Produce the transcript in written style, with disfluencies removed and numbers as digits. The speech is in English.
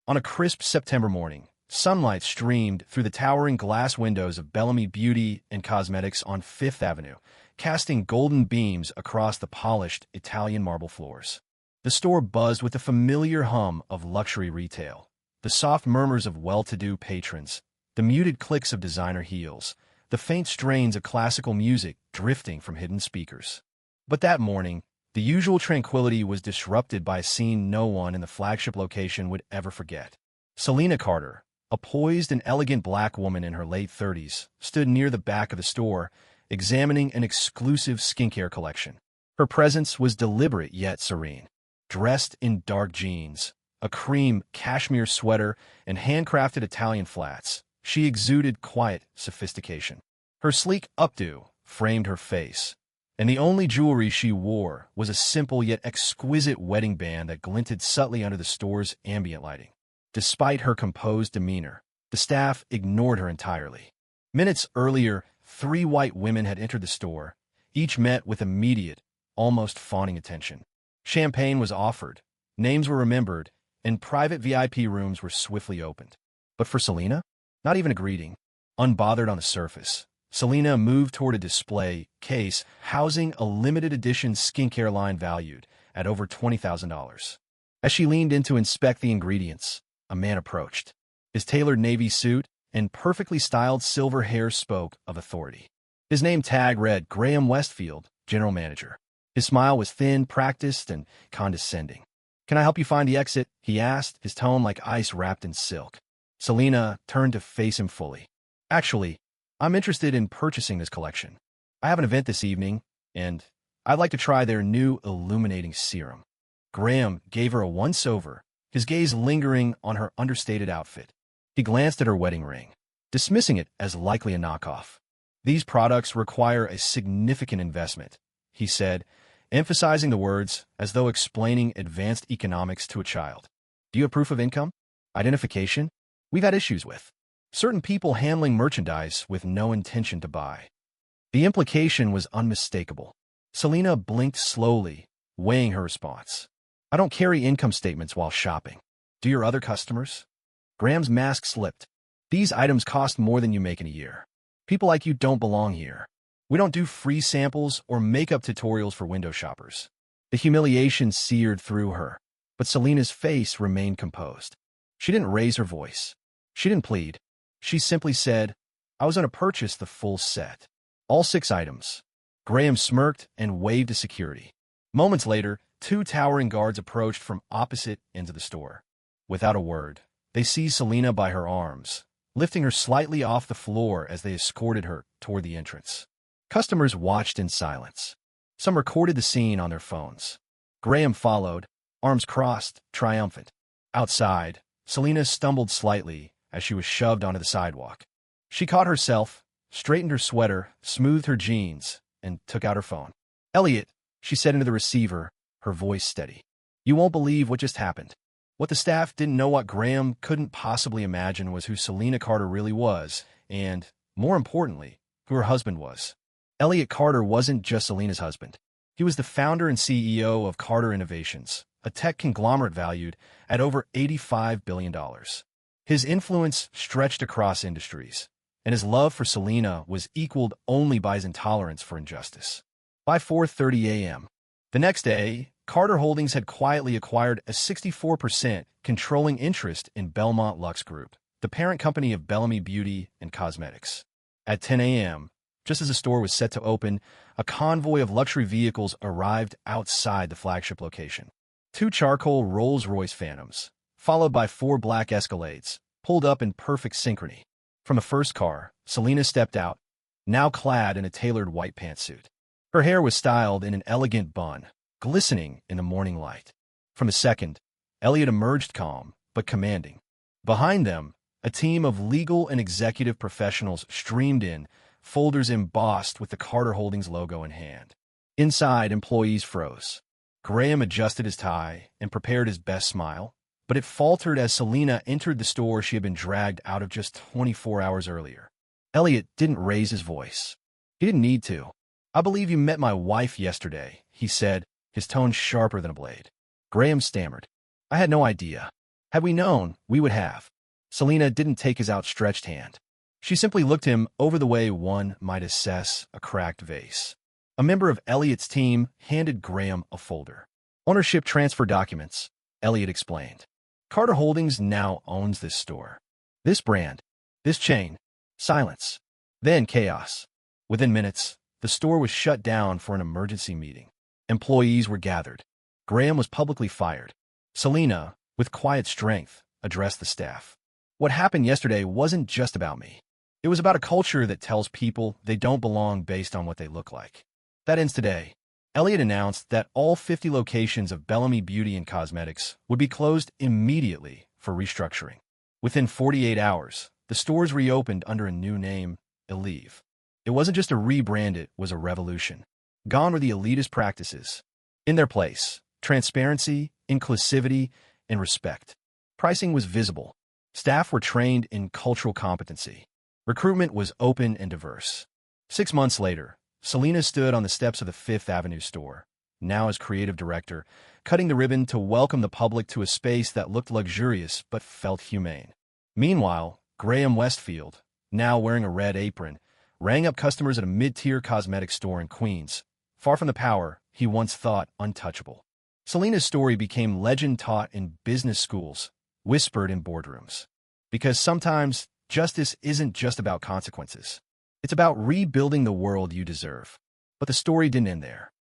On a crisp September morning, sunlight streamed through the towering glass windows of Bellamy Beauty and Cosmetics on Fifth Avenue, casting golden beams across the polished Italian marble floors. The store buzzed with the familiar hum of luxury retail, the soft murmurs of well-to-do patrons, the muted clicks of designer heels, the faint strains of classical music drifting from hidden speakers. But that morning, the usual tranquility was disrupted by a scene no one in the flagship location would ever forget. Selena Carter, a poised and elegant black woman in her late 30s, stood near the back of the store, examining an exclusive skincare collection. Her presence was deliberate yet serene. Dressed in dark jeans, a cream cashmere sweater, and handcrafted Italian flats, she exuded quiet sophistication. Her sleek updo framed her face, and the only jewelry she wore was a simple yet exquisite wedding band that glinted subtly under the store's ambient lighting. Despite her composed demeanor, the staff ignored her entirely. Minutes earlier, 3 white women had entered the store, each met with immediate, almost fawning attention. Champagne was offered, names were remembered, and private VIP rooms were swiftly opened. But for Selena, not even a greeting. Unbothered on the surface, Selena moved toward a display case housing a limited edition skincare line valued at over $20,000. As she leaned in to inspect the ingredients, a man approached. His tailored navy suit and perfectly styled silver hair spoke of authority. His name tag read Graham Westfield, General Manager. His smile was thin, practiced, and condescending. "Can I help you find the exit?" he asked, his tone like ice wrapped in silk. Selena turned to face him fully. "Actually, I'm interested in purchasing this collection. I have an event this evening, and I'd like to try their new illuminating serum." Graham gave her a once-over, his gaze lingering on her understated outfit. He glanced at her wedding ring, dismissing it as likely a knockoff. "These products require a significant investment," he said, emphasizing the words as though explaining advanced economics to a child. "Do you have proof of income? Identification? We've had issues with certain people handling merchandise with no intention to buy." The implication was unmistakable. Selena blinked slowly, weighing her response. "I don't carry income statements while shopping. Do your other customers?" Graham's mask slipped. "These items cost more than you make in a year. People like you don't belong here. We don't do free samples or makeup tutorials for window shoppers." The humiliation seared through her, but Selena's face remained composed. She didn't raise her voice. She didn't plead. She simply said, "I was going to purchase the full set. All 6 items." Graham smirked and waved to security. Moments later, 2 towering guards approached from opposite ends of the store. Without a word, they seized Selena by her arms, lifting her slightly off the floor as they escorted her toward the entrance. Customers watched in silence. Some recorded the scene on their phones. Graham followed, arms crossed, triumphant. Outside, Selena stumbled slightly as she was shoved onto the sidewalk. She caught herself, straightened her sweater, smoothed her jeans, and took out her phone. "Elliot," she said into the receiver, her voice steady. "You won't believe what just happened." What the staff didn't know, what Graham couldn't possibly imagine, was who Selena Carter really was, and, more importantly, who her husband was. Elliot Carter wasn't just Selena's husband. He was the founder and CEO of Carter Innovations, a tech conglomerate valued at over $85 billion. His influence stretched across industries, and his love for Selena was equaled only by his intolerance for injustice. By 4:30 a.m. the next day, Carter Holdings had quietly acquired a 64% controlling interest in Belmont Lux Group, the parent company of Bellamy Beauty and Cosmetics. At 10 a.m., just as the store was set to open, a convoy of luxury vehicles arrived outside the flagship location. 2 charcoal Rolls-Royce Phantoms, followed by 4 black Escalades, pulled up in perfect synchrony. From the first car, Selena stepped out, now clad in a tailored white pantsuit. Her hair was styled in an elegant bun, glistening in the morning light. From the second, Elliot emerged calm but commanding. Behind them, a team of legal and executive professionals streamed in, folders embossed with the Carter Holdings logo in hand. Inside, employees froze. Graham adjusted his tie and prepared his best smile, but it faltered as Selena entered the store she had been dragged out of just 24 hours earlier. Elliot didn't raise his voice. He didn't need to. "I believe you met my wife yesterday," he said, his tone sharper than a blade. Graham stammered. "I had no idea. Had we known, we would have. Selena didn't take his outstretched hand. She simply looked him over the way one might assess a cracked vase. A member of Elliot's team handed Graham a folder. Ownership transfer documents, Elliot explained. Carter Holdings now owns this store. This brand. This chain. Silence. Then chaos. Within minutes, the store was shut down for an emergency meeting. Employees were gathered. Graham was publicly fired. Selena, with quiet strength, addressed the staff. What happened yesterday wasn't just about me. It was about a culture that tells people they don't belong based on what they look like. That ends today. Elliot announced that all 50 locations of Bellamy Beauty and Cosmetics would be closed immediately for restructuring. Within 48 hours, the stores reopened under a new name, Eleve. It wasn't just a rebrand, it was a revolution. Gone were the elitist practices. In their place, transparency, inclusivity, and respect. Pricing was visible. Staff were trained in cultural competency. Recruitment was open and diverse. 6 months later, Selena stood on the steps of the Fifth Avenue store, now as creative director, cutting the ribbon to welcome the public to a space that looked luxurious but felt humane. Meanwhile, Graham Westfield, now wearing a red apron, rang up customers at a mid-tier cosmetics store in Queens, far from the power he once thought untouchable. Selena's story became legend taught in business schools, whispered in boardrooms. Because sometimes, justice isn't just about consequences. It's about rebuilding the world you deserve. But the story didn't end there.